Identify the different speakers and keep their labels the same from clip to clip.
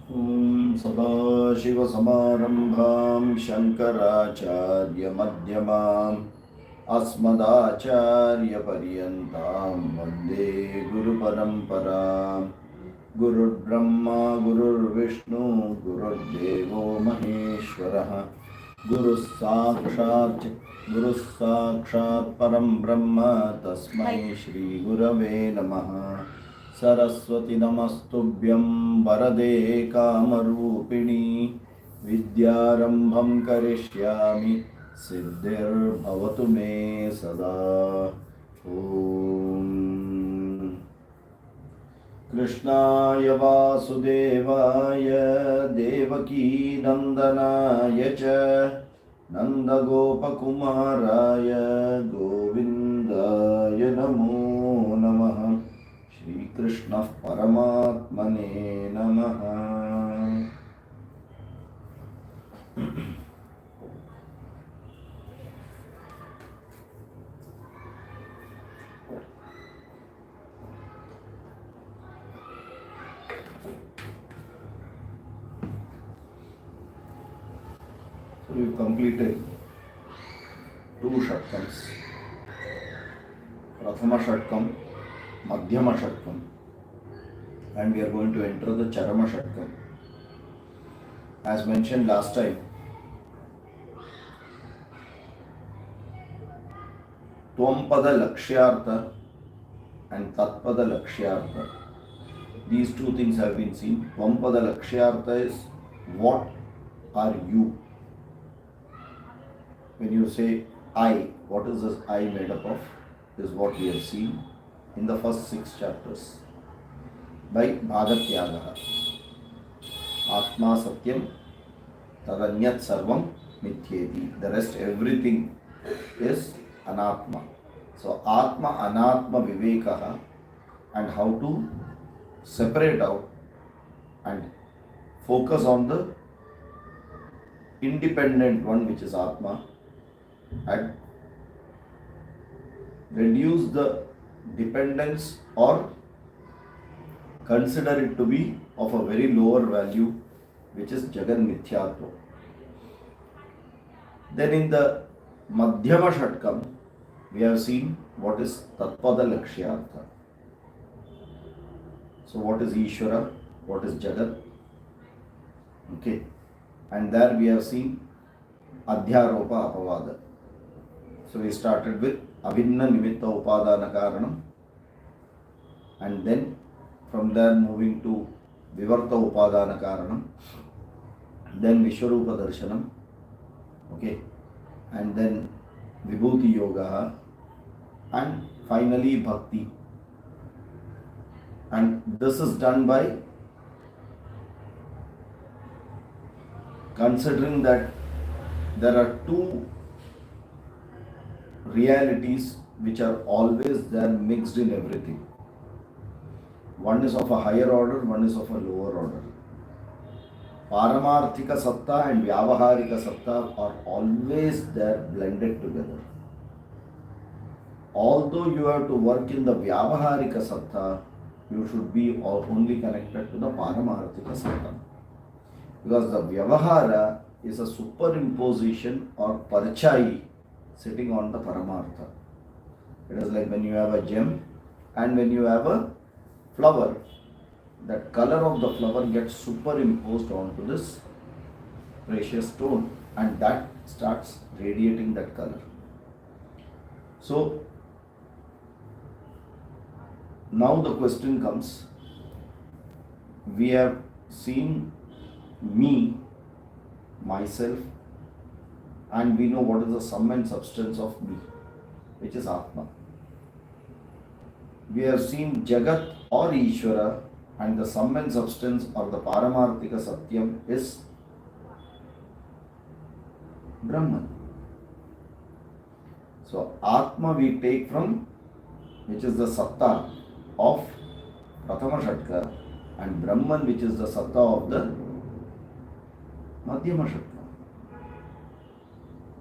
Speaker 1: सदाशिवसमारम्भां शङ्कराचार्यमध्यमाम् अस्मदाचार्यपर्यन्तां वन्दे गुरुपरम्पराम्। गुरुर्ब्रह्मा गुरुर्विष्णु गुरुर्देवो महेश्वरः। गुरुः साक्षात् परं ब्रह्म तस्मै श्रीगुरवे नमः। सरस्वती नमस्तुभ्यं वरदे कामरूपिणी। विद्यारम्भं करिष्यामि सिद्धिर्भवतु मे सदा। ॐ कृष्णाय वासुदेवाय देवकीनन्दनाय च नन्दगोपकुमाराय गोविन्दाय नमो नमः। श्रीकृष्णः परमात्मने नमः। So we've completed two Shatkams. Prathama Shatkam, Madhyama Shatkam, and we are going to enter the Charama Shatkam. As mentioned last time, Twampada Lakshyartha and Tatpada Lakshyartha. These two things have been seen. Twampada Lakshyartha is what are you? When you say I, what is this I made up of? Is what we have seen in the first 6 chapters by Bhagatyagaha. Atma Satyam Tadanyat Sarvam Mithyeti. The rest, everything is Anatma. So Atma Anatma Vivekaha, and how to separate out and focus on the independent one, which is Atma, and reduce the dependence or consider it to be of a very lower value, which is Jagan Mithyatva. Then in the Madhyama Shatkam, we have seen what is Tatpada Lakshyartha. So what is Ishvara, what is Jagat? Okay. And there we have seen Adhyaropa Apavada. So we started with Abhinna Nimitta Upadana Karanam, and then from there moving to Vivarta Upadana Karanam, then Vishwarupa Darshanam, okay, and then Vibhuti Yoga, and finally Bhakti. And this is done by considering that there are two realities which are always there mixed in everything. One is of a higher order, one is of a lower order. Paramarthika Satta and Vyavaharika Satta are always there blended together. Although you have to work in the Vyavaharika Satta, you should be only connected to the Paramarthika Satta. Because the Vyavahara is a superimposition or Parachai sitting on the Paramartha. It is like when you have a gem and when you have a flower, that color of the flower gets superimposed onto this precious stone, and that starts radiating that color. So now the question comes, we have seen me, myself, and we know what is the sum and substance of me, which is Atma. We have seen Jagat or Ishvara, and the sum and substance or the Paramarthika Satyam is Brahman. So Atma we take from, which is the Satta of Prathama Shatka, and Brahman, which is the Satta of the Madhyama Shatka.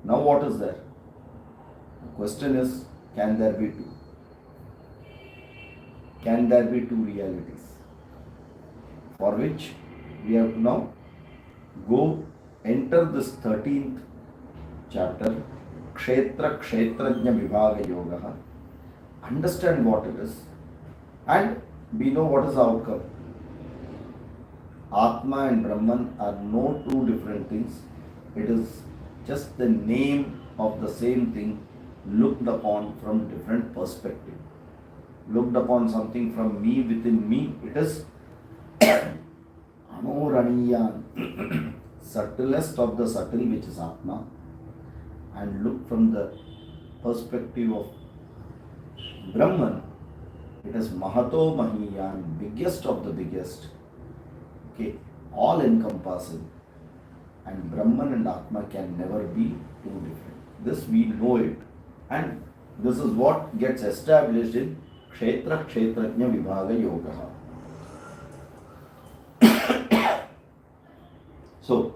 Speaker 1: Now what is there? The question is, can there be two? Can there be two realities? For which we have to now enter this 13th chapter, Kshetra Kshetrajna Vibhaga Yoga, understand what it is, and we know what is the outcome. Atma and Brahman are no two different things. It is just the name of the same thing looked upon from different perspective. Looked upon something from me, within me, it is Anoraniyan, subtlest of the subtle, which is Atma, and look from the perspective of Brahman, it is Mahato Mahiyan, biggest of the biggest, okay, all encompassing. And Brahman and Atma can never be two different. This we know it, and this is what gets established in Kshetra Kshetrajna Vibhaga Yoga. So,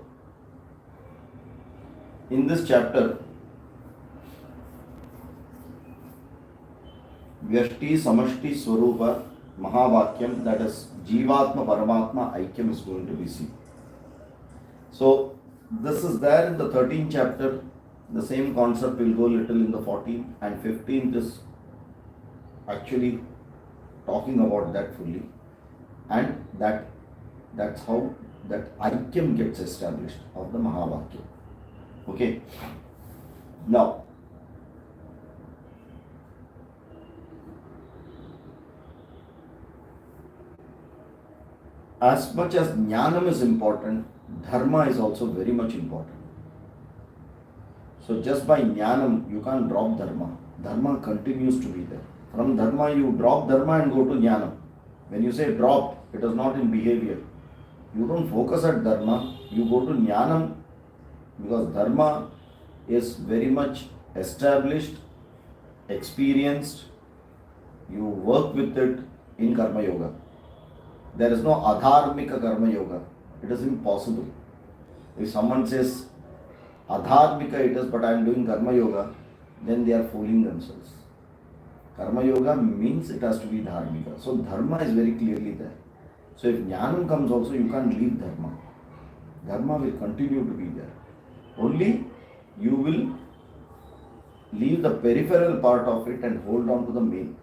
Speaker 1: in this chapter, Vyashti Samashti Swarupa Mahavakyam, that is Jivatma Paramatma Aikyam, is going to be seen. So, this is there in the 13th chapter. The same concept will go little in the 14th, and 15th is actually talking about that fully, and that's how that Aikyam gets established of the Mahavakyam. Okay. Now, as much as Jnanam is important, Dharma is also very much important. So just by Jnanam, you can't drop Dharma. Dharma continues to be there. From Dharma, you drop Dharma and go to Jnanam. When you say drop, it is not in behavior. You don't focus at Dharma, you go to Jnanam, because Dharma is very much established, experienced. You work with it in Karma Yoga. There is no Adharmika Karma Yoga. It is impossible. If someone says Adharmika it is, but I am doing Karma Yoga, then they are fooling themselves. Karma Yoga means it has to be Dharmika. So Dharma is very clearly there. So if Jnanam comes also, you can't leave Dharma. Dharma will continue to be there. Only you will leave the peripheral part of it and hold on to the main.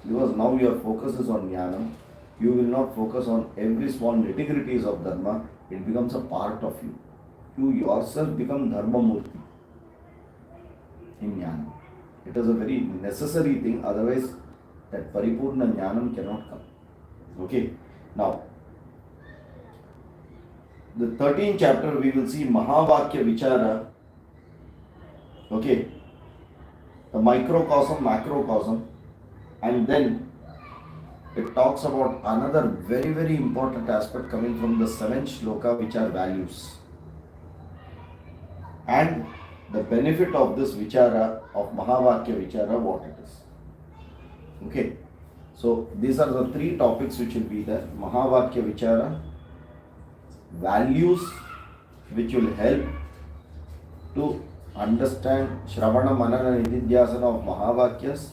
Speaker 1: Because now your focus is on Jnanam. You will not focus on every small nitty-gritties of Dharma. It becomes a part of you. You yourself become Dharma Murti in Jnanam. It is a very necessary thing, otherwise that Paripurna Jnanam cannot come. Okay. Now, the 13th chapter we will see Mahavakya Vichara. Okay. The microcosm, macrocosm, and then it talks about another very, very important aspect coming from the 7th shloka, which are values. And the benefit of this Vichara, of Mahavakya Vichara, what it is. Okay. So, these are the 3 topics which will be there. Mahavakya Vichara, values which will help to understand Shravana, Manana, Nididhyasana of Mahavakyas,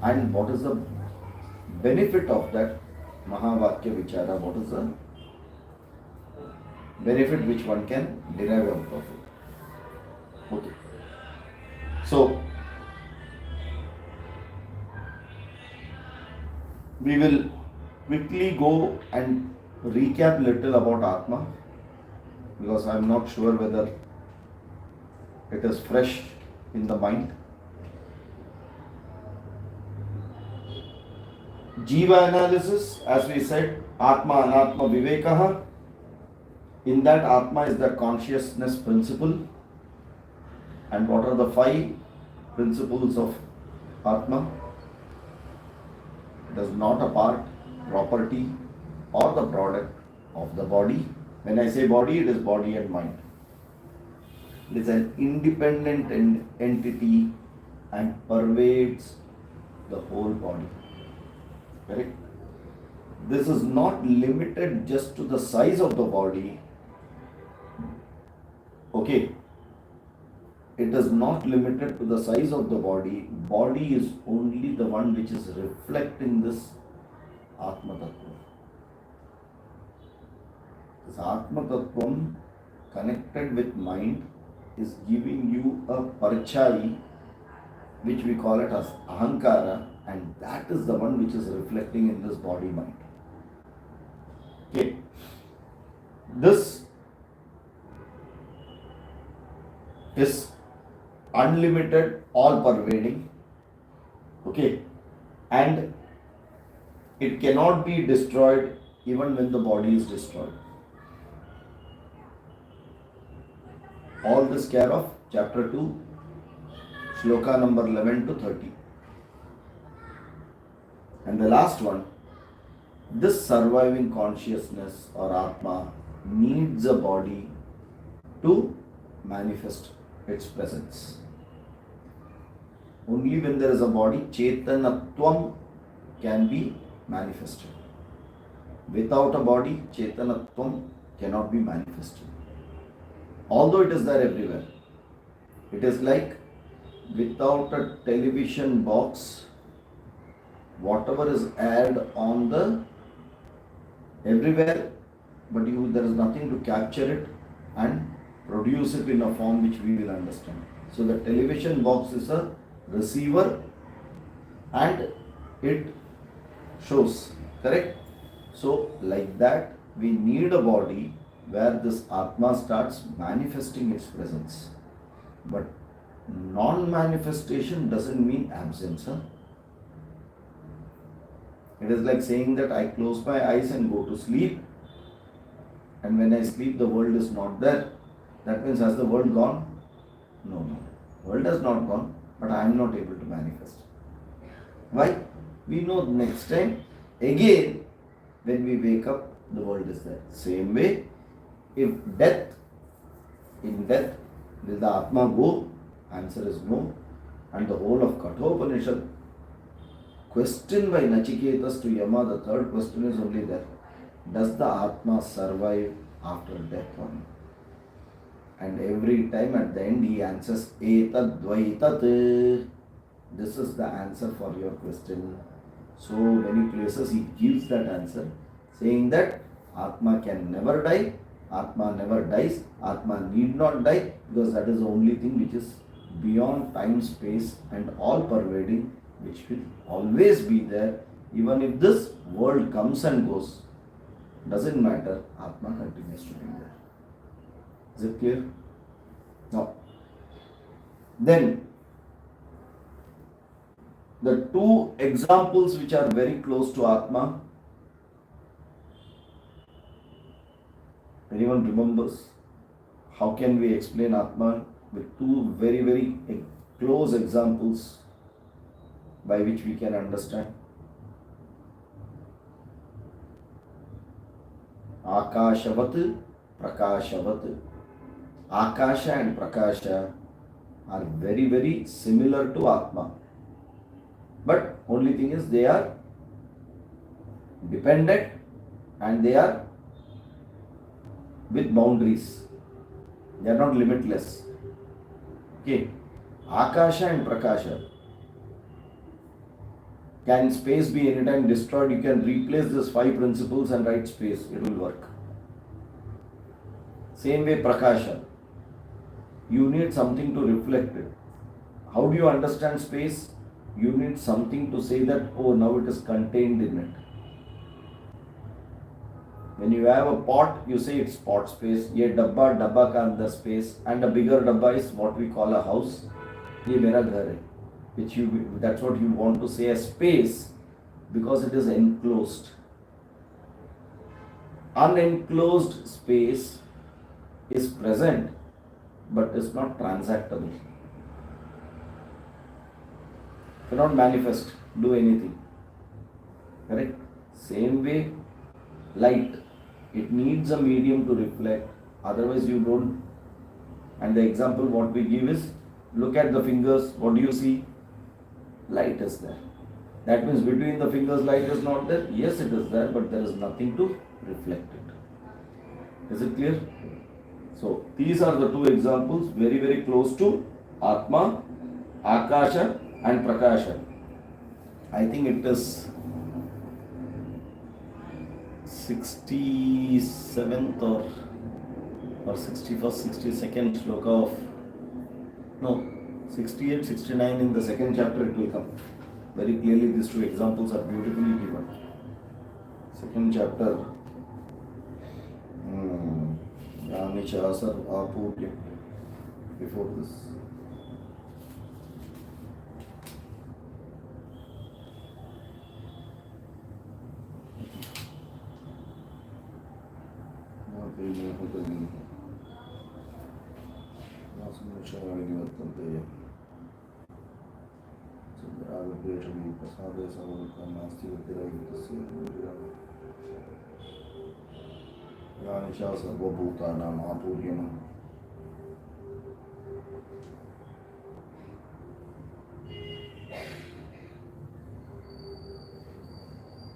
Speaker 1: and what is the benefit of that Mahavakya Vichara, what is the benefit which one can derive out of it. Okay. So, we will quickly go and recap little about Atma, because I am not sure whether it is fresh in the mind. Jiva analysis, as we said, Atma, Anatma, Vivekaha. In that, Atma is the consciousness principle. And what are the 5 principles of Atma? It is not a part, property, or the product of the body. When I say body, it is body and mind. It is an independent entity and pervades the whole body. Correct? This is not limited just to the size of the body. Okay. It is not limited to the size of the body. Body is only the one which is reflecting this Atma Tattva. This Atma Tattvam connected with mind is giving you a parchai, which we call it as ahankara, and that is the one which is reflecting in this body mind. Okay. This is unlimited, all pervading. Okay. And it cannot be destroyed even when the body is destroyed. All this care of chapter 2, shloka number 11 to 30. And the last one, this surviving consciousness or Atma needs a body to manifest its presence. Only when there is a body, Chetanatvam can be manifested. Without a body, Chetanatvam cannot be manifested. Although it is there everywhere. It is like without a television box, whatever is aired on the everywhere, but there is nothing to capture it and produce it in a form which we will understand. So the television box is a receiver and it shows, correct? So like that, we need a body where this Atma starts manifesting its presence. But non-manifestation doesn't mean absence. It is like saying that I close my eyes and go to sleep, and when I sleep the world is not there. That means has the world gone? No. World has not gone, but I am not able to manifest. Why? We know next time, again, when we wake up, the world is there. Same way, if in death, will the Atma go? Answer is no. And the whole of Kathopanishad, question by Nachiketas to Yama, the third question is only there. Does the Atma survive after death or not? And every time at the end he answers, Etad Dvaitat. This is the answer for your question. So many places he gives that answer, saying that Atma can never die, Atma never dies, Atma need not die, because that is the only thing which is beyond time, space and all pervading, which will always be there. Even if this world comes and goes, doesn't matter, Atma continues to be there. Is it clear? Now, then the two examples which are very close to Atma, anyone remembers? How can we explain Atma with two very, very close examples by which we can understand? Akashavat, Prakashavat. Akasha and Prakasha are very, very similar to Atma. But only thing is they are dependent and they are with boundaries. They are not limitless. Okay. Akasha and Prakasha. Can space be anytime destroyed? You can replace these 5 principles and write space. It will work. Same way Prakasha. You need something to reflect it. How do you understand space? You need something to say that, oh, now it is contained in it. When you have a pot, you say it's pot space. Ye dabba ka andar space, and a bigger dabba is what we call a house. Ye mera ghar hai. That's what you want to say as space, because it is enclosed. Unenclosed space is present, but is not transactable. Cannot manifest, do anything. Correct? Same way, light. It needs a medium to reflect, otherwise you don't. And the example what we give is, look at the fingers, what do you see? Light is there. That means between the fingers light is not there? Yes, it is there, but there is nothing to reflect it. Is it clear? So, these are the two examples very, very close to Atma, Akasha and Prakasha. I think it is 67th or 61st, 62nd sloka of, no, 68, 69 in the second chapter it will come. Very clearly these two examples are beautifully given. Second chapter, Yanisha Sarvapurya, before this. Yanisha Sarvabhutanam Apuryam.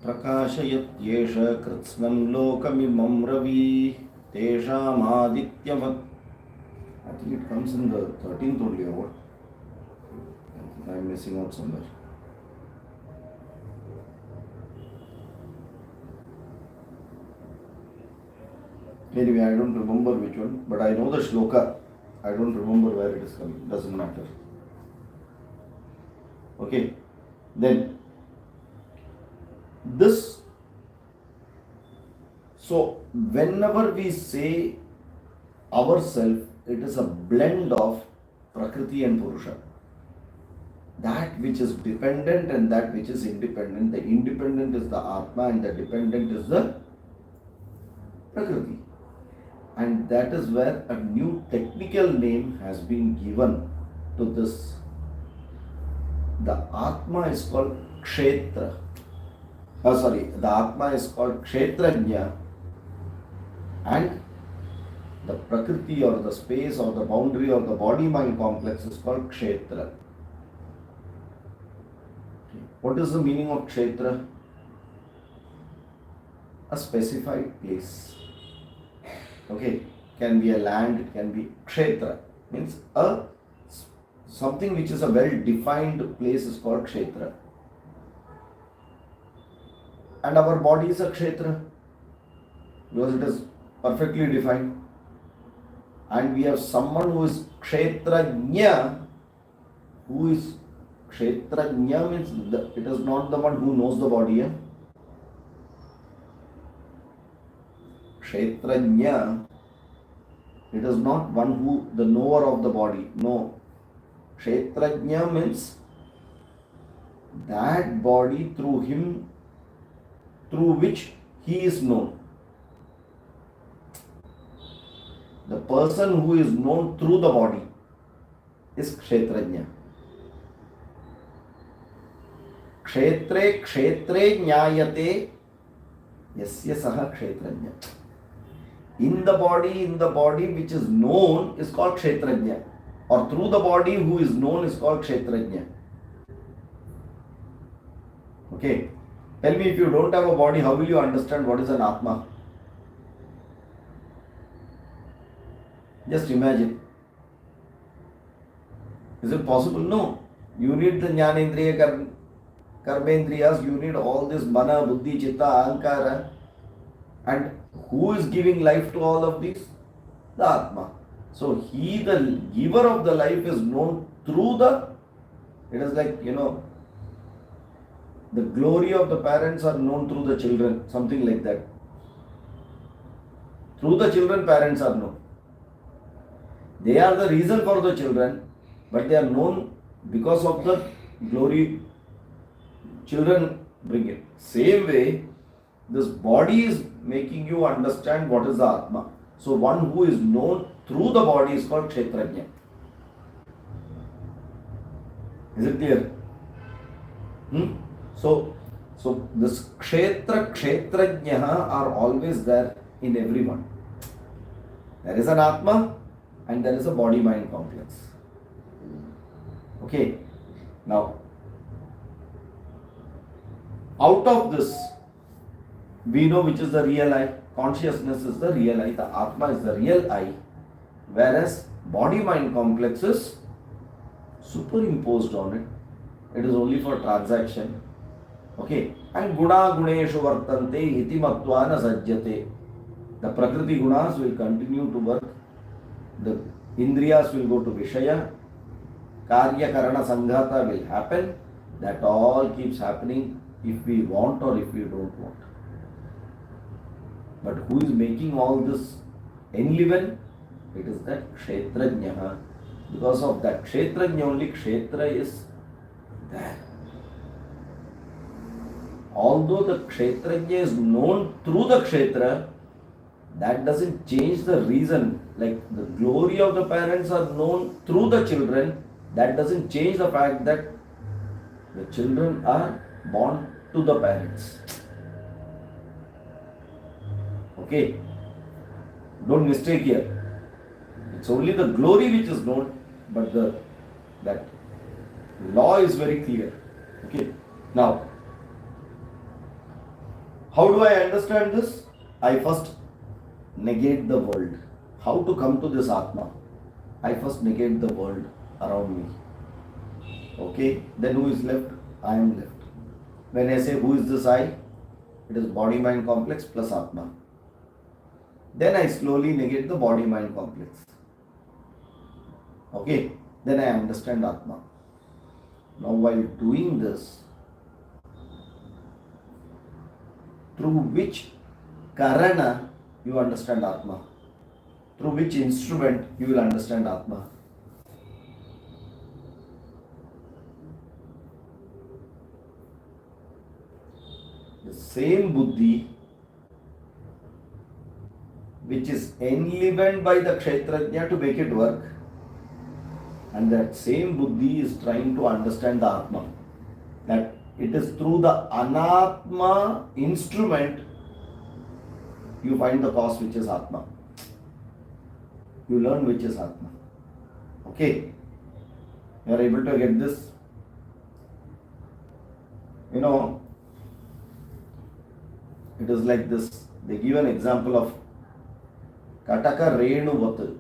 Speaker 1: प्रकाशयत्येष कृत्स्नं लोकमिमं Ravi तेषामादित्यवत्. I think it comes in the 13th only or what? I am missing out somewhere. Anyway, I don't remember which one, but I know the shloka. I don't remember where it is coming. Doesn't matter. Okay. Then this, so whenever we say ourself, it is a blend of Prakriti and Purusha. That which is dependent and that which is independent. The independent is the Atma and the dependent is the Prakriti. And that is where a new technical name has been given to this. The Atma is called Kshetra. The Atma is called Kshetrajna, and the Prakriti or the space or the boundary or the body-mind complex is called Kshetra. What is the meaning of Kshetra? A specified place. Okay, can be a land, it can be Kshetra. Means something which is a well-defined place is called Kshetra. And our body is a Kshetra because it is perfectly defined. And we have someone who is Kshetrajna, who is Kshetrajna means it is not the one who knows the body. Kshetrajna, it is not one who, the knower of the body. No. Kshetrajna means that body through him, through which he is known. The person who is known through the body is Kshetrajna. Kshetre kshetre jnayate yasya saha kshetrajna. In the body which is known is called Kshetrajna. Or through the body who is known is called Kshetrajna. Okay. Tell me, if you don't have a body, how will you understand what is an Atma? Just imagine. Is it possible? No. You need the Jnanendriya, Karmendriyas, you need all this Mana, Buddhi, Chitta, Ahankara. And who is giving life to all of these? The Atma. So he, the giver of the life, is known through it is like, the glory of the parents are known through the children, something like that. Through the children, parents are known. They are the reason for the children, but they are known because of the glory children bring it. Same way, this body is making you understand what is the Atma. So one who is known through the body is called Kshetrajna. Is it clear? So this Kshetra, Kshetrajna are always there in everyone. There is an Atma and there is a body-mind complex. Okay. Now, out of this, we know which is the real I. Consciousness is the real I. The Atma is the real I. Whereas body-mind complex is superimposed on it. It is only for transaction. Okay, and guna guneshu vartante iti matva na sajjate. The prakriti gunas will continue to work. The indriyas will go to Vishaya. Karya Karana Sanghata will happen. That all keeps happening if we want or if we don't want. But who is making all this enliven? It is that Kshetrajna. Because of that Kshetrajna only, Kshetra is there. Although the Kshetrajna is known through the Kshetra, that doesn't change the reason. Like the glory of the parents are known through the children, that doesn't change the fact that the children are born to the parents. Okay? Don't mistake here. It's only the glory which is known, but that law is very clear. Okay? Now, how do I understand this? I first negate the world. How to come to this Atma? I first negate the world around me. Okay? Then who is left? I am left. When I say who is this I? It is body-mind complex plus Atma. Then I slowly negate the body-mind complex. Okay? Then I understand Atma. Now while doing this, through which Karana you understand Atma? Through which instrument you will understand Atma? The same Buddhi which is enlivened by the Kshetrajna to make it work, and that same Buddhi is trying to understand the Atma. That it is through the Anatma instrument you find the cause which is Atma. You learn which is Atma. Okay? You are able to get this? You know, it is like this. They give an example of Kataka Renu Vatal.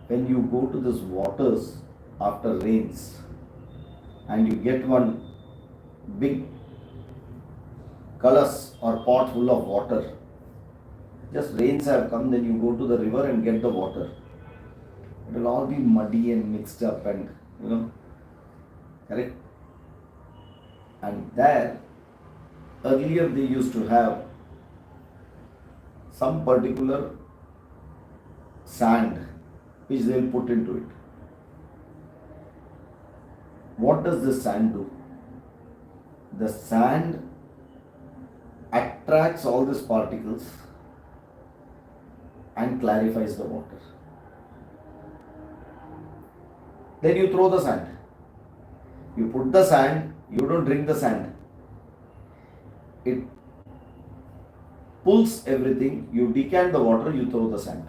Speaker 1: When you go to these waters after rains and you get one big kalas or pot full of water, just rains have come, then you go to the river and get the water. It will all be muddy and mixed up and, correct? And there, earlier they used to have some particular sand which they will put into it. What does this sand do? The sand attracts all these particles and clarifies the water. Then you throw the sand. You put the sand, you don't drink the sand. It pulls everything, you decant the water, you throw the sand.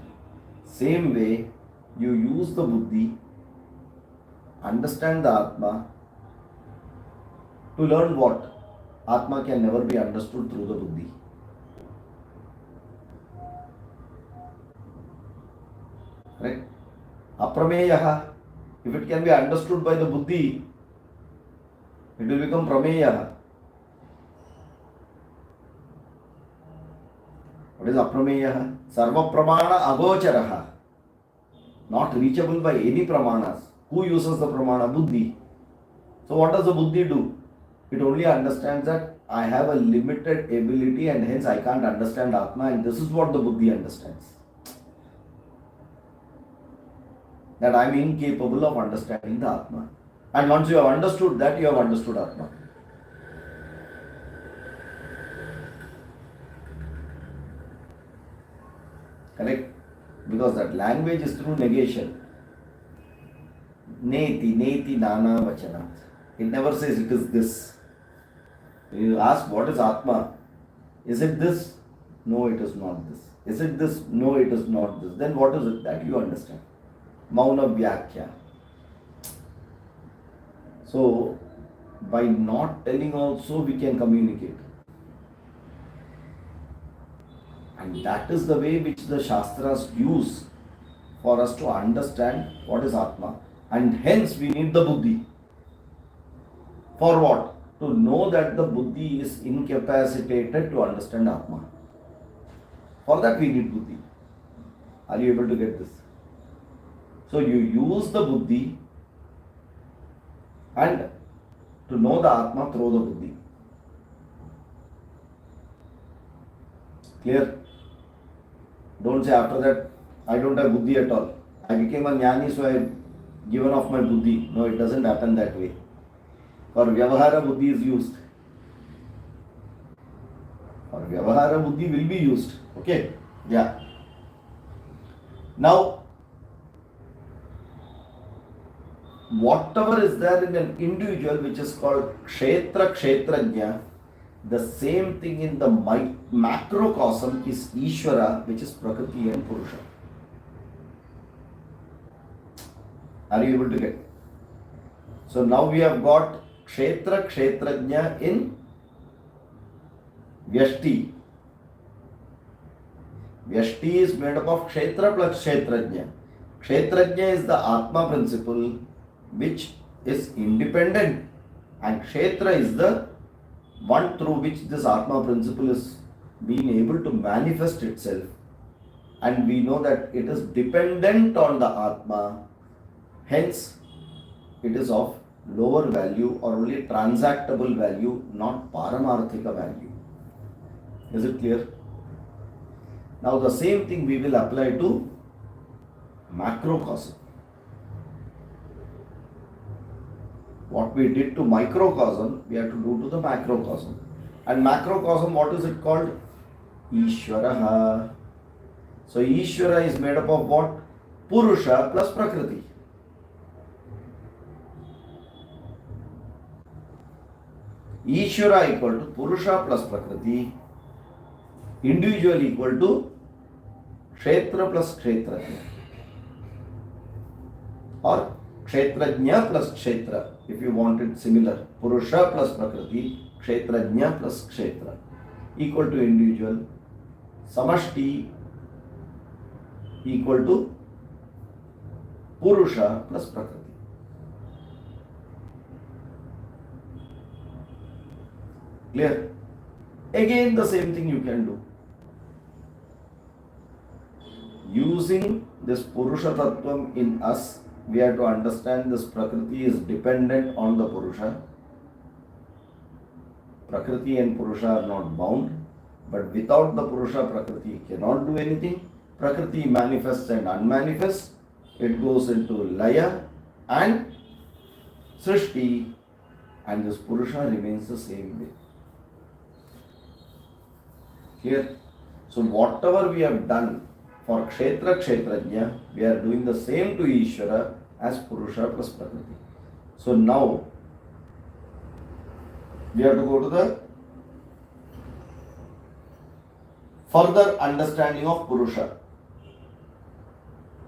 Speaker 1: Same way, you use the Buddhi, understand the Atma, to learn what? Atma can never be understood through the Buddhi. Right? Aprameyaha. If it can be understood by the Buddhi, it will become Prameyaha. What is Aprameyaha? Sarva Pramana Agocharaha. Not reachable by any Pramanas. Who uses the Pramana? Buddhi. So what does the Buddhi do? It only understands that I have a limited ability and hence I can't understand Atma, and this is what the Buddhi understands. That I am incapable of understanding the Atma. And once you have understood that, you have understood Atma. Correct? Because that language is through negation. Neti, neti, nana, vachanat. It never says it is this. You ask what is Atma? Is it this? No, it is not this. Is it this? No, it is not this. Then what is it? That you understand. Mauna Vyakhya. So, by not telling also we can communicate. And that is the way which the Shastras use for us to understand what is Atma. And hence we need the Buddhi. For what? know that the buddhi is incapacitated to understand Atma. For that we need buddhi. Are you able to get this? So you use the buddhi and to know the Atma through the buddhi. Clear? Don't say after that, I don't have buddhi at all. I became a jnani, so I have given off my buddhi. No, it doesn't happen that way. For vyavahara buddhi is used. For vyavahara buddhi will be used. Okay? Yeah. Now, whatever is there in an individual which is called kshetra kshetrajna, the same thing in the macrocosm is Ishvara, which is Prakriti and Purusha. Are you able to get? So now we have got kshetra kshetrajna in Vyashti. Vyashti is made up of kshetra plus kshetrajna. Kshetrajna is the Atma principle which is independent, and kshetra is the one through which this Atma principle is being able to manifest itself. And we know that it is dependent on the Atma, hence it is of lower value or only transactable value, not paramarthika value. Is it clear? Now the same thing we will apply to macrocosm. What we did to microcosm, we have to do to the macrocosm. And macrocosm, what is it called? Ishvaraha. So Ishvara is made up of what? Purusha plus Prakriti. Ishvara equal to Purusha plus Prakriti. Individual equal to Kshetra plus Kshetrajna. Or Kshetrajna plus Kshetra. If you want it similar. Purusha plus Prakriti. Kshetrajna plus Kshetra. Equal to individual. Samashti equal to Purusha plus Prakriti. Clear? Again the same thing you can do. Using this Purusha Tattvam in us, we have to understand this Prakriti is dependent on the Purusha. Prakriti and Purusha are not bound, but without the Purusha, Prakriti cannot do anything. Prakriti manifests and unmanifests. It goes into Laya and Srishti, and this Purusha remains the same way. Clear? So whatever we have done for Kshetra Kshetrajna, we are doing the same to Ishvara as Purusha plus Prakriti. So now we have to go to the further understanding of Purusha.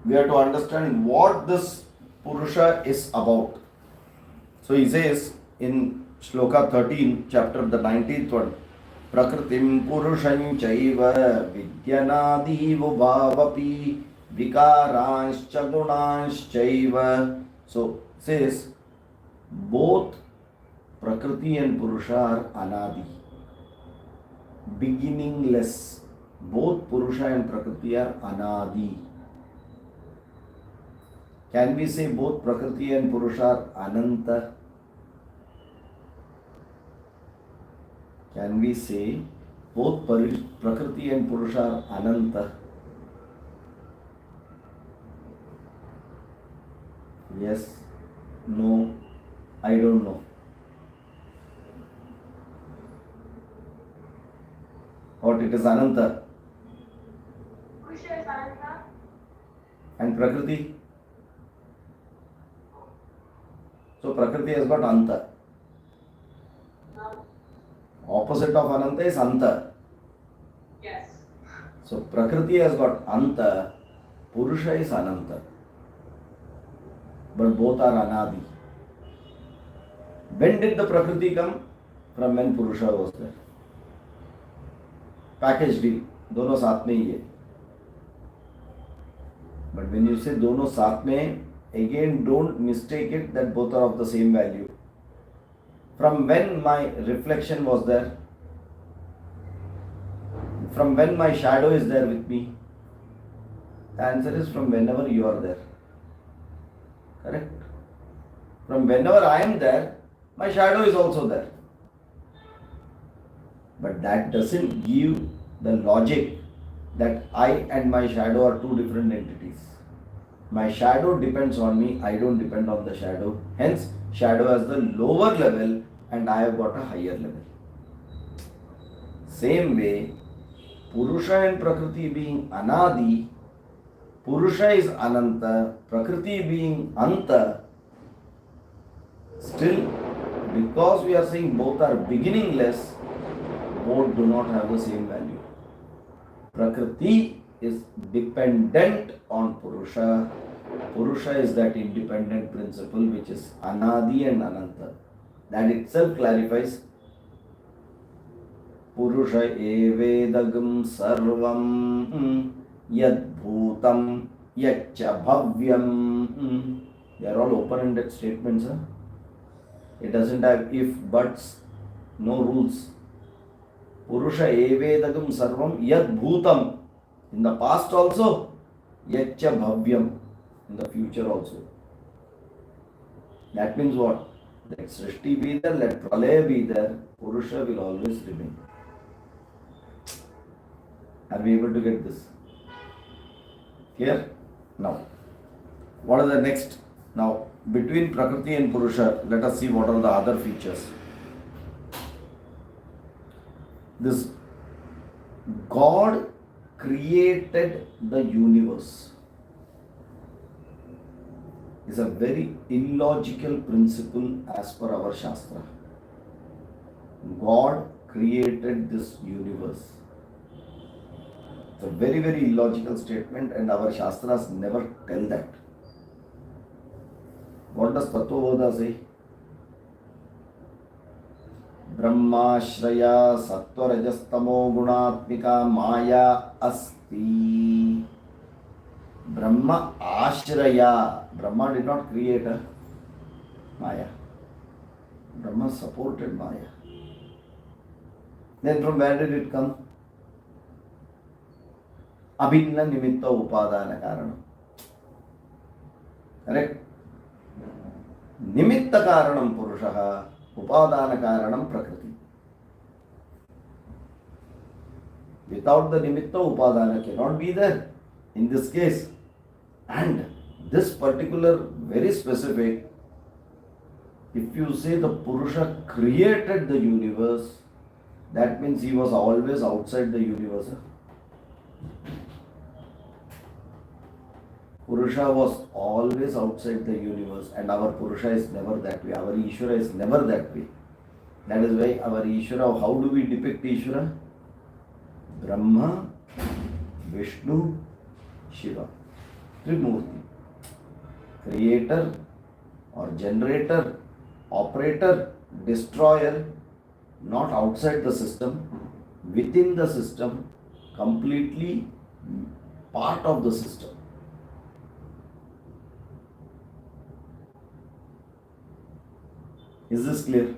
Speaker 1: We have to understand what this Purusha is about. So he says in Shloka 13, chapter the 19th one, Prakritim Purusham Chaiva Vidyanadivu Bhavapi Vikaranshcha Gunanshchaiva. So says both Prakriti and Purusha are Anadi, beginningless. Both Purusha and Prakriti are Anadi. Can we say both Prakriti and Purusha are Ananta? Can we say both Prakriti and Purusha are Ananta? Yes, no, I don't know. What it is Ananta?
Speaker 2: Purusha is Ananta.
Speaker 1: And Prakriti? So Prakriti has got Anta.
Speaker 2: No.
Speaker 1: Opposite of Ananta is Anta.
Speaker 2: Yes.
Speaker 1: So Prakriti has got Anta, Purusha is Ananta. But both are Anadi. When did the Prakriti come? From when Purusha was there. Package deal. दोनों साथ में ही है. But when you say दोनों साथ में, again don't mistake it that both are of the same value. From when my reflection was there? From when my shadow is there with me? The answer is from whenever you are there. Correct? From whenever I am there, my shadow is also there. But that doesn't give the logic that I and my shadow are two different entities. My shadow depends on me, I don't depend on the shadow. Hence, shadow has the lower level and I have got a higher level. Same way, Purusha and Prakriti being Anadi, Purusha is Ananta, Prakriti being Anta, still, because we are saying both are beginningless, both do not have the same value. Prakriti is dependent on Purusha. Purusha is that independent principle which is Anadi and Ananta. That itself clarifies Purusha evedagam sarvam yad bhutam yaccha bhavyam. They are all open-ended statements. Huh? It doesn't have if, buts, no rules. Purusha evedagam sarvam yad bhutam. In the past also, yaccha bhavyam. In the future also. That means what? Let Srishti be there, let Pralaya be there, Purusha will always remain. Are we able to get this? Clear? Now, what are the next? Now, between Prakriti and Purusha, let us see what are the other features. This God created the universe is a very illogical principle as per our Shastra. God created this universe. It's a very, very illogical statement and our Shastras never tell that. What does Tattvavoda say? Brahmashraya Satvarajastamo Gunatmika Maya Asti. Brahma Ashraya. Brahma did not create a Maya. Brahma supported Maya. Then from where did it come? Abhinna Nimitta Upadana Karanam. Correct? Nimitta Karanam Purushaha, Upadana Karanam Prakriti. Without the Nimitta, Upadana cannot be there in this case. And this particular very specific, if you say the Purusha created the universe, that means he was always outside the universe. Purusha was always outside the universe and our Purusha is never that way. Our Ishvara is never that way. That is why our Ishvara, how do we depict Ishvara? Brahma, Vishnu, Shiva. Trimurti. Creator or generator, operator, destroyer, not outside the system, within the system, completely part of the system. Is this clear?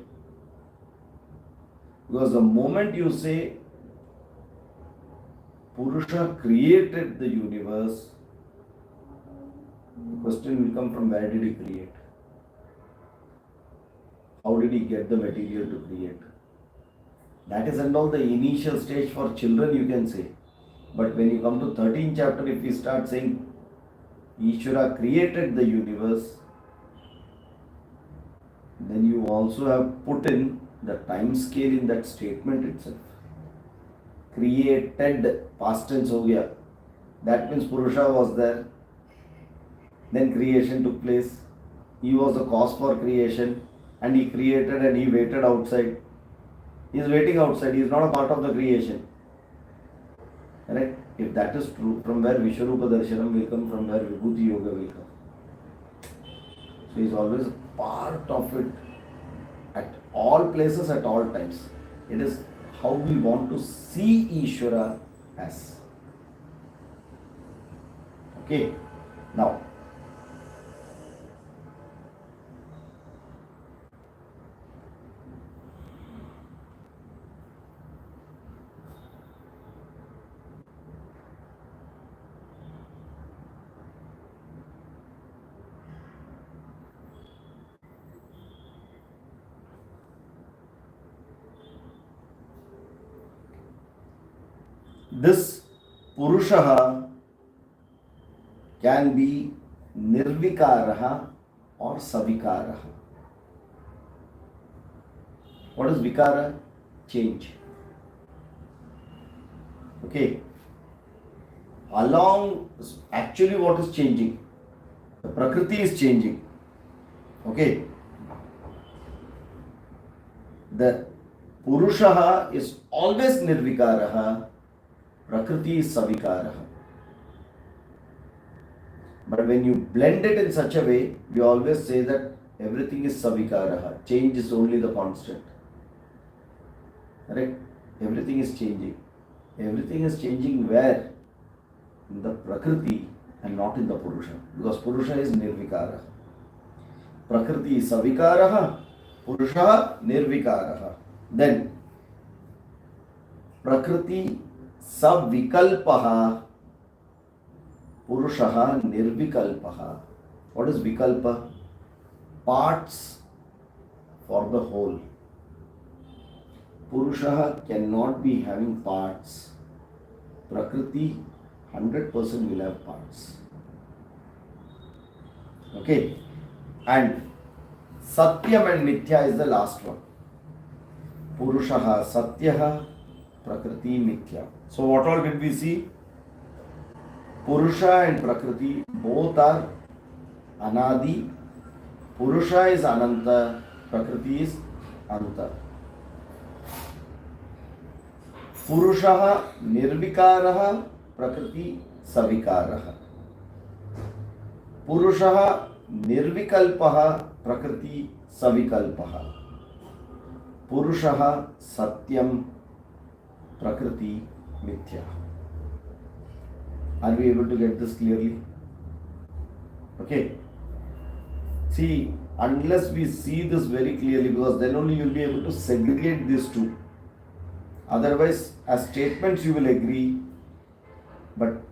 Speaker 1: Because the moment you say Purusha created the universe, the question will come from where did he create? How did he get the material to create? That is and all the initial stage for children you can say. But when you come to 13th chapter, if we start saying Ishvara created the universe, then you also have put in the time scale in that statement itself. Created, past tense ho gaya. That means Purusha was there. Then creation took place. He was the cause for creation and he created and he waited outside. He is waiting outside. He is not a part of the creation. Correct? If that is true, from where Vishwarupa Darshanam will come, from where Vibhuti Yoga will come. So he is always a part of it at all places, at all times. It is how we want to see Ishvara as. Okay. Now, This Purushaha can be Nirvikaraha or Savikaraha. What is Vikara? Change. Okay. Actually what is changing? The Prakriti is changing. Okay. The Purushaha is always Nirvikaraha, Prakriti is Savikaraha. But when you blend it in such a way, we always say that everything is Savikaraha. Change is only the constant. Correct? Everything is changing. Everything is changing where? In the Prakriti and not in the Purusha. Because Purusha is Nirvikaraha. Prakriti is Savikaraha, Purusha Nirvikaraha. Then Prakriti Savikalpaha, Purushaha Nirvikalpaha. What is Vikalpa? Parts for the whole. Purushaha cannot be having parts. Prakriti 100% will have parts. Okay. And Satyam and Mithya is the last one. Purushaha Satyaha, Prakriti Mithya. So what all did we see? Purusha and Prakriti both are Anadi. Purusha is Ananta, Prakriti is Anta. Purushaha Nirvikaraha, Prakriti Savikaraha. Purushaha Nirvikalpaha, Prakriti Savikalpaha. Purushaha Satyam, Prakriti Mithya. Are we able to get this clearly? Okay. See, unless we see this very clearly, because then only you will be able to segregate these two. Otherwise, as statements you will agree, but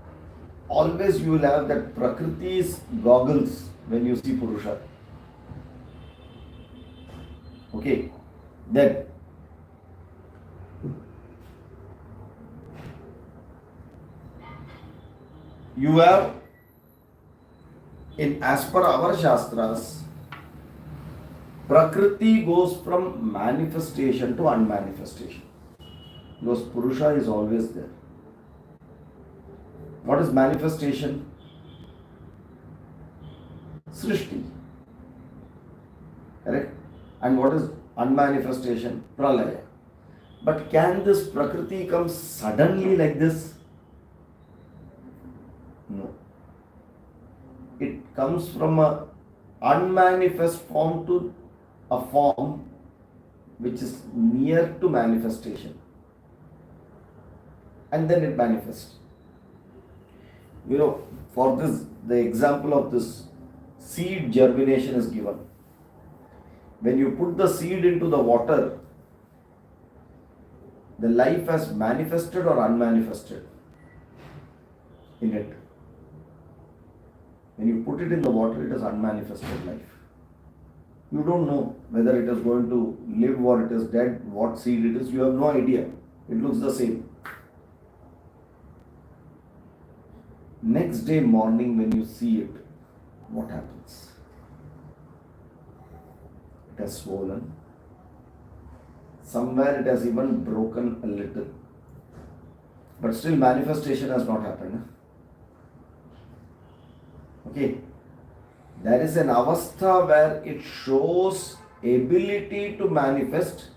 Speaker 1: always you will have that Prakriti's goggles when you see Purusha. Okay, then you have, as per our Shastras, Prakriti goes from manifestation to unmanifestation. Because Purusha is always there. What is manifestation? Srishti. Correct? And what is unmanifestation? Pralaya. But can this Prakriti come suddenly like this? No. It comes from a unmanifest form to a form which is near to manifestation. And then it manifests. You know, for this, the example of this seed germination is given. When you put the seed into the water, the life has manifested or unmanifested in it. When you put it in the water, it is unmanifested life. You don't know whether it is going to live or it is dead, what seed it is, you have no idea. It looks the same. Next day morning when you see it, what happens? It has swollen. Somewhere it has even broken a little. But still manifestation has not happened. Okay. There is an avastha where it shows ability to manifest,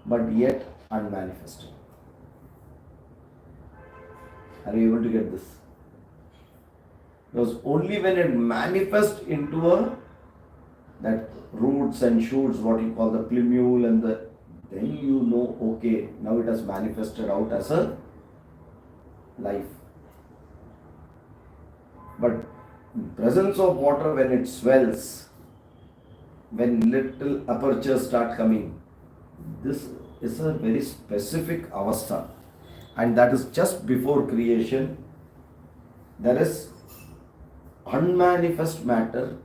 Speaker 1: but yet unmanifested. Are you able to get this? Because only when it manifests into that roots and shoots, what you call the plumule, and then you know, okay, now it has manifested out as a life. But in presence of water, when it swells, when little apertures start coming, this is a very specific avastha. And that is just before creation. There is unmanifest matter.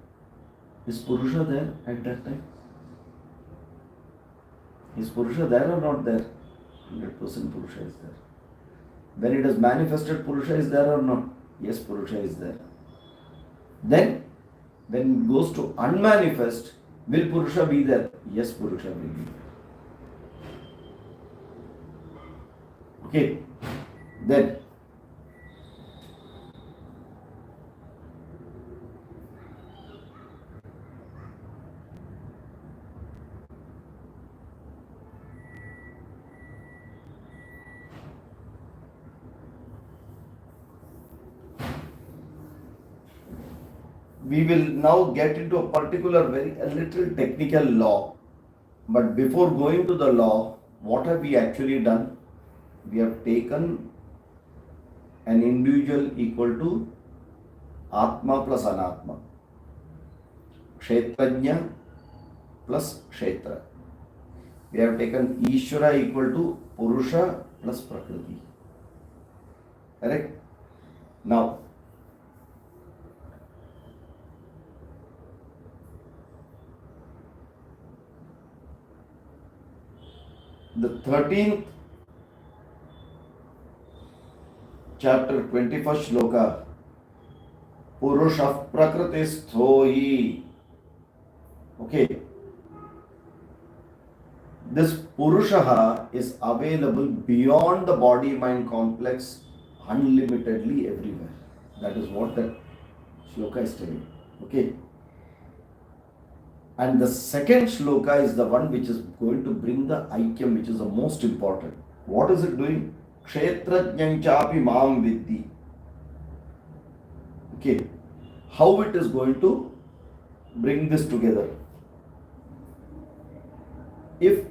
Speaker 1: Is Purusha there at that time? Is Purusha there or not there? 100% Purusha is there. When it is manifested, Purusha is there or not? Yes, Purusha is there. Then, when it goes to unmanifest, will Purusha be there? Yes, Purusha will be there. Okay. Then, we will now get into a particular a little technical law. But before going to the law, what have we actually done? We have taken an individual equal to Atma plus Anatma. Kshetrajna plus Kshetra. We have taken Ishvara equal to Purusha plus Prakriti. Correct? Now, the 13th chapter, 21st shloka, Purusha Prakristho. Okay. This Purusha is available beyond the body-mind complex unlimitedly everywhere. That is what that shloka is telling. Okay. And the second shloka is the one which is going to bring the aikyam, which is the most important. What is it doing? Kshetrajnam chapi mam vidhi. Okay. How it is going to bring this together? If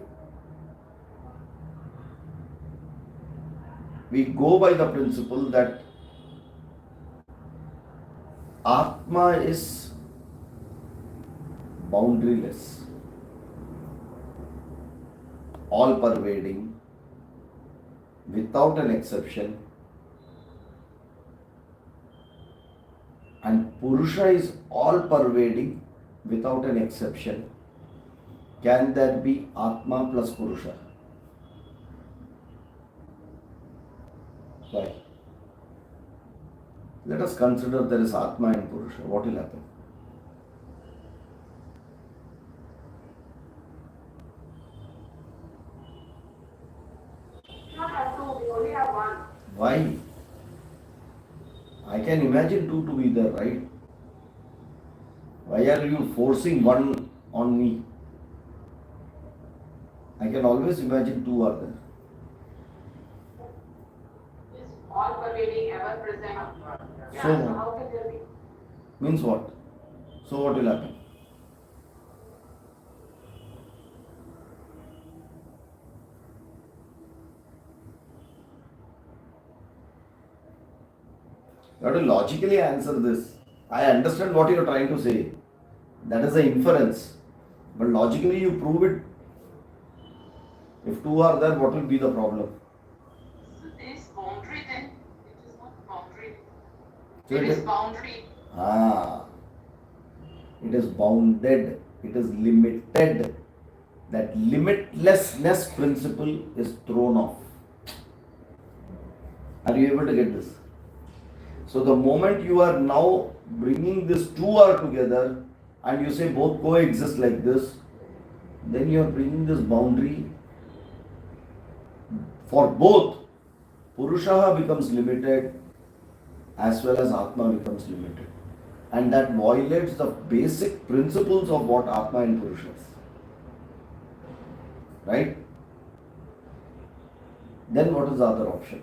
Speaker 1: we go by the principle that Atma is boundaryless, all pervading, without an exception, and Purusha is all pervading without an exception, can there be Atma plus Purusha? Why? Let us consider there is Atma and Purusha. What will happen?
Speaker 2: Not have two, we only have one.
Speaker 1: Why? I can imagine two to be there, right? Why are you forcing one on me? I can always imagine two are there.
Speaker 2: Is all pervading, ever present. Yeah,
Speaker 1: So-
Speaker 2: so how can there be?
Speaker 1: Means what? So what will happen? You have to logically answer this. I understand what you are trying to say. That is the inference. But logically you prove it. If two are there, what will be the problem?
Speaker 2: So there is boundary then. It is not boundary.
Speaker 1: So
Speaker 2: It
Speaker 1: it
Speaker 2: is
Speaker 1: is-
Speaker 2: boundary.
Speaker 1: It is bounded. It is limited. That limitlessness principle is thrown off. Are you able to get this? So the moment you are now bringing these two are together and you say both coexist like this, then you are bringing this boundary for both. Purusha becomes limited as well as Atma becomes limited. And that violates the basic principles of what Atma and Purusha is. Right? Then what is the other option?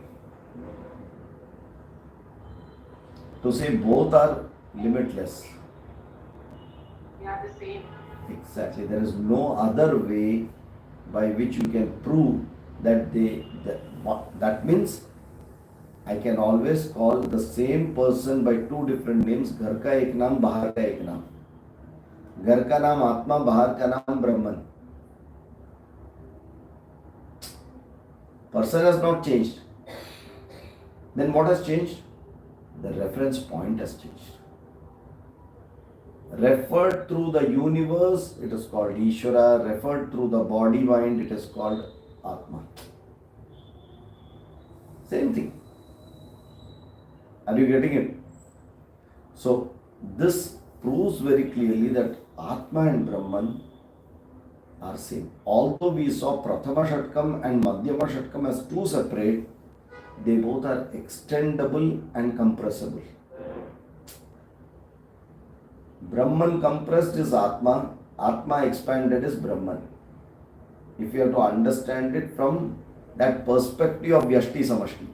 Speaker 1: To say both are limitless.
Speaker 2: We have the same.
Speaker 1: Exactly. There is no other way by which you can prove that that means I can always call the same person by two different names. घर का एक नाम, बाहर का एक नाम. घर का नाम आत्मा, बाहर का नाम ब्रह्मन. Person has not changed. Then what has changed? The reference point has changed. Referred through the universe, it is called Ishvara. Referred through the body mind, it is called Atma. Same thing. Are you getting it? So this proves very clearly that Atma and Brahman are same. Although we saw Prathama Shatkam and Madhyama Shatkam as two separate, they both are extendable and compressible. Brahman compressed is Atma, Atma expanded is Brahman. If you have to understand it from that perspective of Vyashti Samashti.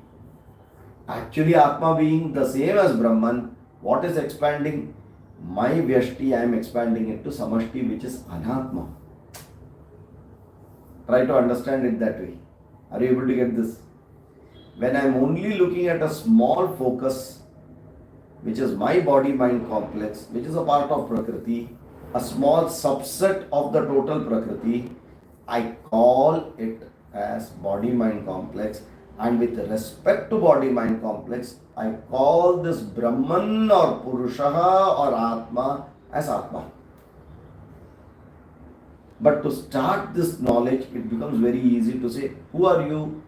Speaker 1: Actually, Atma being the same as Brahman, what is expanding? My Vyashti, I am expanding it to Samashti, which is Anatma. Try to understand it that way. Are you able to get this? When I am only looking at a small focus, which is my body-mind complex, which is a part of Prakriti, a small subset of the total Prakriti, I call it as body-mind complex, and with respect to body-mind complex, I call this Brahman or Purusha or Atma as Atma. But to start this knowledge, it becomes very easy to say, who are you?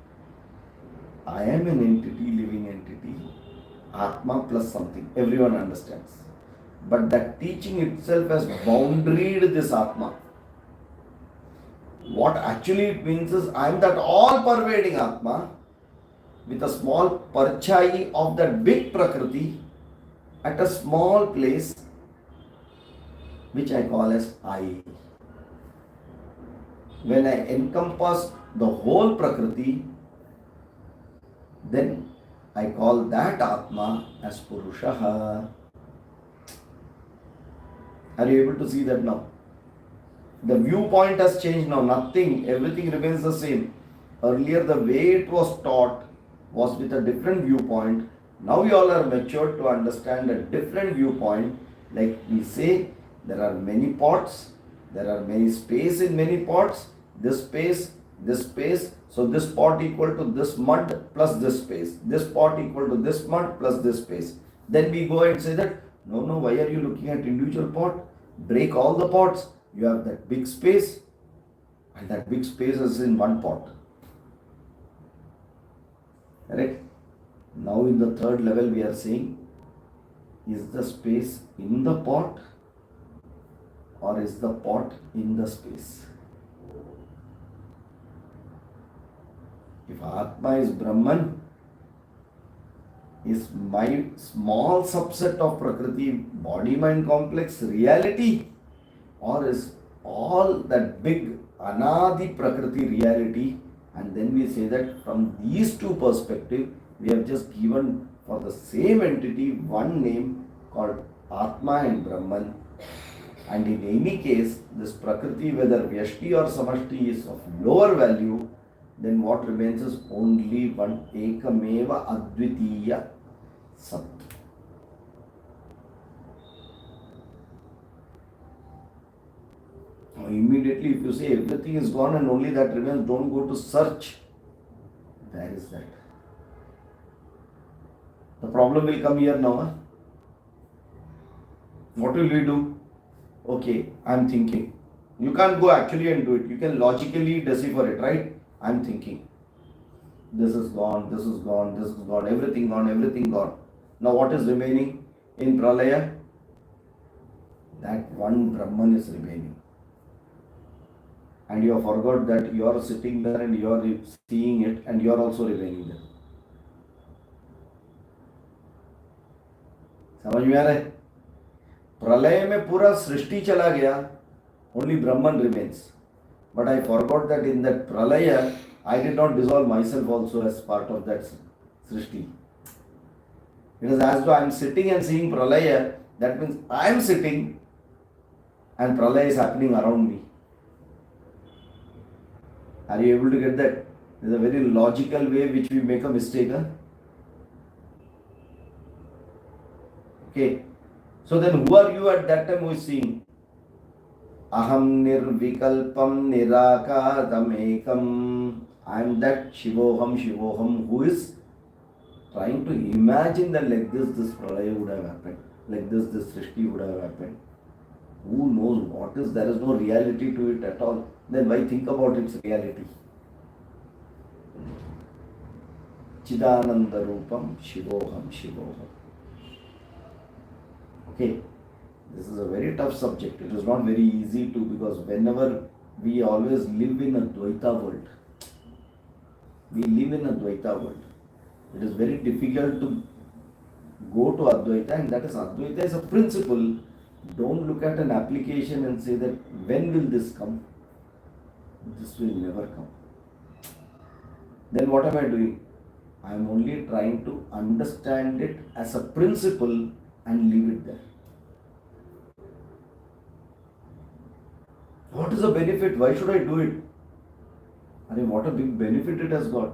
Speaker 1: I am an entity, living entity, Atma plus something. Everyone understands. But that teaching itself has boundaried this Atma. What actually it means is, I am that all-pervading Atma with a small parchai of that big Prakriti at a small place, which I call as I. When I encompass the whole Prakriti, then I call that Atma as Purusha. Are you able to see that now? The viewpoint has changed now. Nothing, everything remains the same. Earlier, the way it was taught was with a different viewpoint. Now we all are matured to understand a different viewpoint. Like we say, there are many pots, there are many space in many pots. This space, this space. So this pot equal to this mud plus this space. This pot equal to this mud plus this space. Then we go and say that, no, why are you looking at individual pot? Break all the pots. You have that big space, and that big space is in one pot. Correct? Now in the third level we are saying, is the space in the pot or is the pot in the space? If Atma is Brahman, is my small subset of Prakriti, body-mind complex reality, or is all that big Anadi Prakriti reality? And then we say that from these two perspectives, we have just given for the same entity one name called Atma and Brahman. And in any case, this Prakriti, whether Vyashti or Samashti, is of lower value, then what remains is only one Ekameva Advitiya Sat. Now immediately if you say everything is gone and only that remains, don't go to search. Where is that? The problem will come here now. Huh? What will we do? Okay, I am thinking. You can't go actually and do it. You can logically decipher it, right? I am thinking. This is gone, this is gone, this is gone, everything gone, everything gone. Now what is remaining in Pralaya? That one Brahman is remaining. And you have forgot that you are sitting there and you are seeing it and you are also remaining there. समझ में आ रहा है? प्रलय में पूरा सृष्टि चला गया, only Brahman remains. But I forgot that in that pralaya, I did not dissolve myself also as part of that srishti. It is as though I am sitting and seeing pralaya. That means I am sitting and pralaya is happening around me. Are you able to get that? It is a very logical way which we make a mistake. Huh? Okay. So then who are you at that time who is seeing? Aham nirvikalpam nirakadam ekam. I am that Shivoham who is trying to imagine that like this pralaya would have happened. Like this srishti would have happened. Who knows what is? There is no reality to it at all. Then why think about its reality? Chidananda Rupam Shivoham Shivoham. Okay, this is a very tough subject. It is not very easy to, because whenever we always live in a Dvaita world, we live in a Dvaita world. It is very difficult to go to Advaita, and that is Advaita is a principle. Don't look at an application and say that when will this come? This will never come. Then what am I doing? I am only trying to understand it as a principle and leave it there. What is the benefit? Why should I do it? I mean, what a big benefit it has got.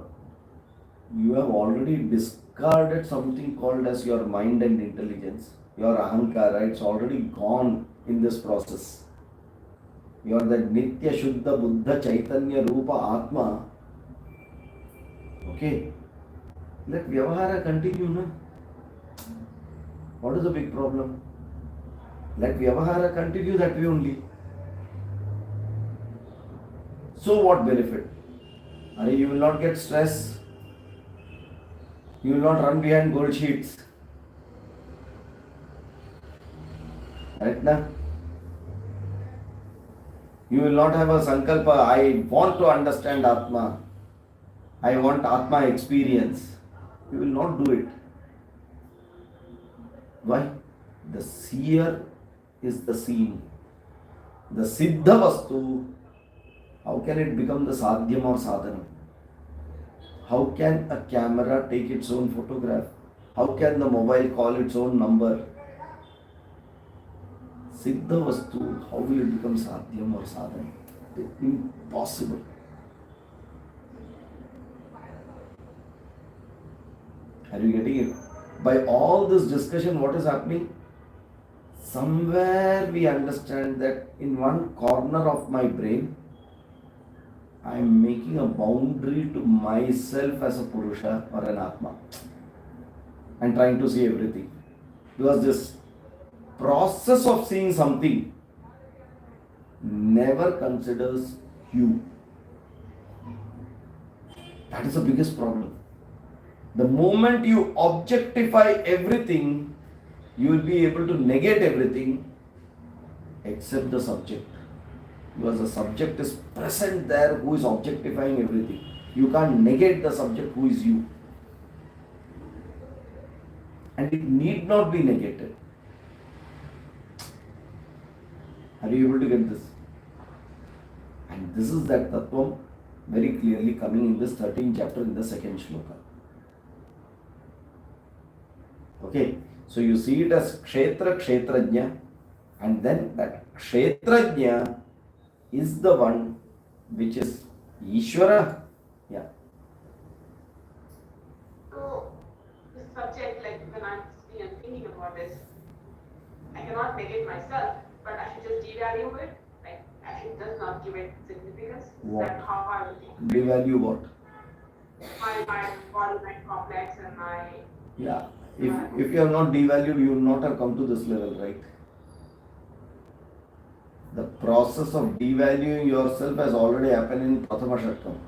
Speaker 1: You have already discarded something called as your mind and intelligence. Your ahankara, it's already gone in this process. You are the Nitya Shuddha Buddha Chaitanya Rupa Atma. Okay. Let Vyavahara continue, no? What is the big problem? Let Vyavahara continue that way only. So what benefit? You will not get stress. You will not run behind gold sheets. Right now? You will not have a sankalpa, I want to understand Atma. I want Atma experience. You will not do it. Why? The seer is the seen. The Siddha Vastu, how can it become the Sadhyam or Sadhanam? How can a camera take its own photograph? How can the mobile call its own number? Siddha Vastu, how will it become Sadhyam or Sadhanam? Impossible. Are you getting it? By all this discussion, what is happening? Somewhere we understand that in one corner of my brain, I am making a boundary to myself as a Purusha or an Atma and trying to see everything. Because this process of seeing something never considers you. That is the biggest problem. The moment you objectify everything, you will be able to negate everything except the subject. Because the subject is present there who is objectifying everything. You can't negate the subject who is you. And it need not be negated. Are you able to get this? And this is that Tattvam very clearly coming in this 13th chapter in the second shloka. Okay, so you see it as Kshetra Kshetrajna, and then that Kshetrajna is the one which is Ishvara. Yeah.
Speaker 2: So, this subject, like when I'm thinking about this, I cannot negate myself, but I should just devalue it. Like, I should just not give it significance.
Speaker 1: What?
Speaker 2: That's how I would think.
Speaker 1: Devalue what?
Speaker 2: My body, my complex, and my.
Speaker 1: Yeah. If you have not devalued, you will not have come to this level, right? The process of devaluing yourself has already happened in Prathama Shatkam.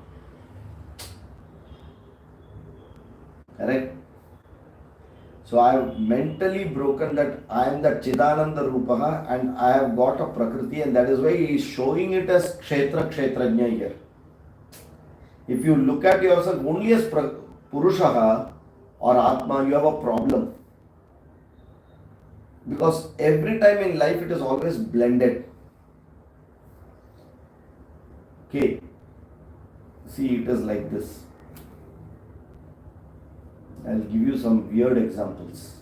Speaker 1: Correct? So I have mentally broken that I am the Chidananda Rupaha and I have got a Prakriti, and that is why he is showing it as Kshetra Kshetrajna here. If you look at yourself only as Purushaha or Atma, you have a problem. Because every time in life it is always blended. Okay. See, it is like this. I'll give you some weird examples.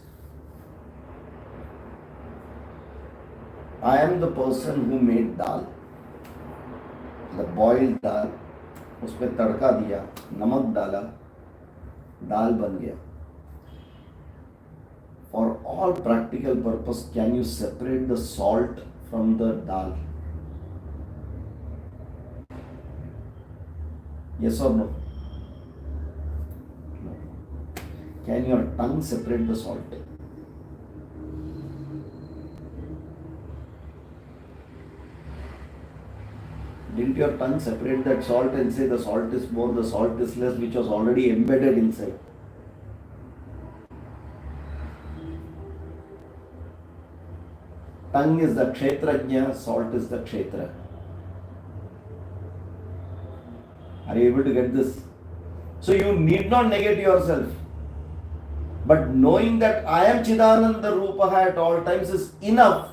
Speaker 1: I am the person who made dal. The boiled dal. उसमें तड़का दिया, नमक डाला, दाल बन गया. For all practical purpose, can you separate the salt from the dal? Yes or no? No. Can your tongue separate the salt? Didn't your tongue separate that salt and say the salt is more, the salt is less, which was already embedded inside? Tongue is the kshetrajna, salt is the kshetra. Are you able to get this? So you need not negate yourself. But knowing that I am Chidananda Rupaha at all times is enough,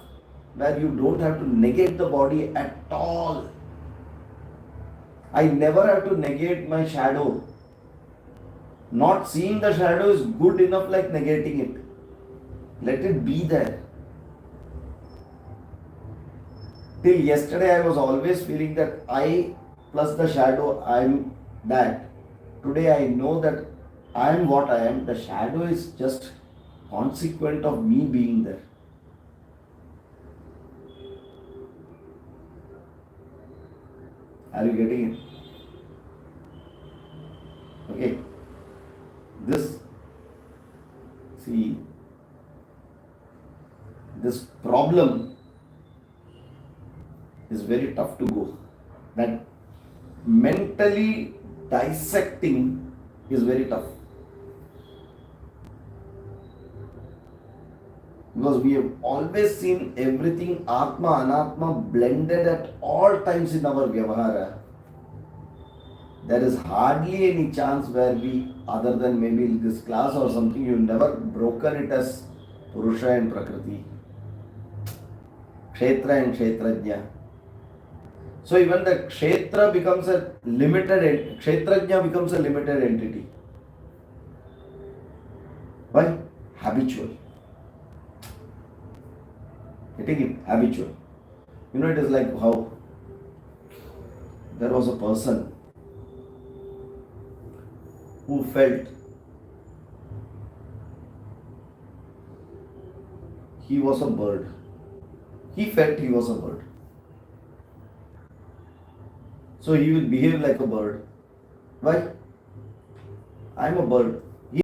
Speaker 1: where you don't have to negate the body at all. I never have to negate my shadow. Not seeing the shadow is good enough like negating it. Let it be there. Till yesterday I was always feeling that I plus the shadow, I am that. Today I know that I am what I am. The shadow is just consequent of me being there. Are you getting it? Okay. This problem is very tough to go. That mentally dissecting is very tough. Because we have always seen everything Atma, Anatma blended at all times in our Vyavahara. There is hardly any chance where we, other than maybe in this class or something, you've never broken it as Purusha and Prakriti, Kshetra and Kshetrajna. So even the Kshetra becomes a limited, Kshetrajna becomes a limited entity. Why? Habitual. Getting it? Habitual. You know, it is like how there was a person who felt he was a bird. He felt he was a bird. So he will behave like a bird. Why? I am a bird.